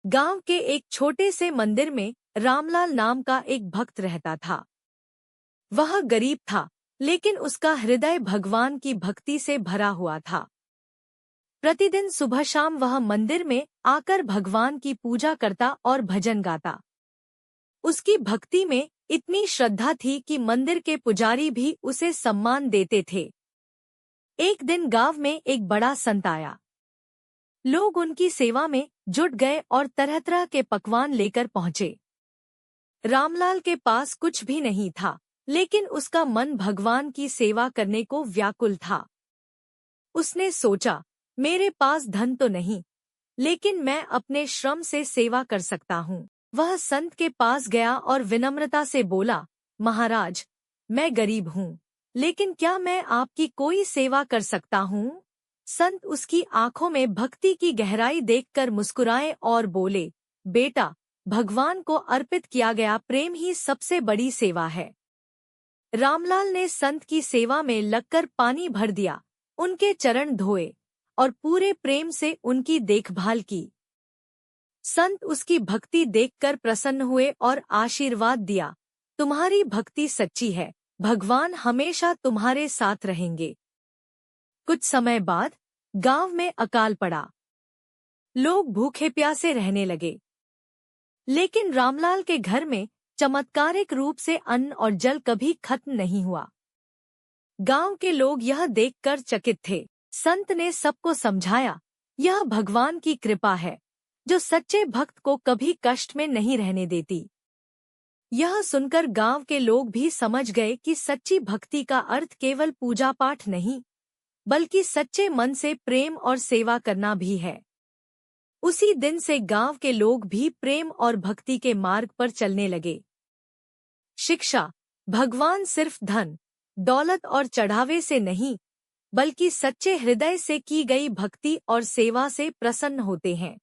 गांव के एक छोटे से मंदिर में रामलाल नाम का एक भक्त रहता था। वह गरीब था, लेकिन उसका हृदय भगवान की भक्ति से भरा हुआ था। प्रतिदिन सुबह शाम वह मंदिर में आकर भगवान की पूजा करता और भजन गाता। उसकी भक्ति में इतनी श्रद्धा थी कि मंदिर के पुजारी भी उसे सम्मान देते थे। एक दिन गांव में एक बड़ा संत आया। लोग उनकी सेवा में जुट गए और तरह तरह के पकवान लेकर पहुंचे। रामलाल के पास कुछ भी नहीं था, लेकिन उसका मन भगवान की सेवा करने को व्याकुल था। उसने सोचा, मेरे पास धन तो नहीं, लेकिन मैं अपने श्रम से सेवा कर सकता हूँ। वह संत के पास गया और विनम्रता से बोला, महाराज, मैं गरीब हूँ, लेकिन क्या मैं आपकी कोई सेवा कर सकता हूँ? संत उसकी आंखों में भक्ति की गहराई देखकर मुस्कुराए और बोले, बेटा, भगवान को अर्पित किया गया प्रेम ही सबसे बड़ी सेवा है। रामलाल ने संत की सेवा में लगकर पानी भर दिया, उनके चरण धोए और पूरे प्रेम से उनकी देखभाल की। संत उसकी भक्ति देखकर प्रसन्न हुए और आशीर्वाद दिया, तुम्हारी भक्ति सच्ची है, भगवान हमेशा तुम्हारे साथ रहेंगे। कुछ समय बाद गांव में अकाल पड़ा। लोग भूखे प्यासे रहने लगे, लेकिन रामलाल के घर में चमत्कारिक रूप से अन्न और जल कभी खत्म नहीं हुआ। गांव के लोग यह देखकर चकित थे। संत ने सबको समझाया, यह भगवान की कृपा है, जो सच्चे भक्त को कभी कष्ट में नहीं रहने देती। यह सुनकर गांव के लोग भी समझ गए कि सच्ची भक्ति का अर्थ केवल पूजा पाठ नहीं, बल्कि सच्चे मन से प्रेम और सेवा करना भी है। उसी दिन से गांव के लोग भी प्रेम और भक्ति के मार्ग पर चलने लगे। शिक्षा: भगवान सिर्फ धन, दौलत और चढ़ावे से नहीं, बल्कि सच्चे हृदय से की गई भक्ति और सेवा से प्रसन्न होते हैं।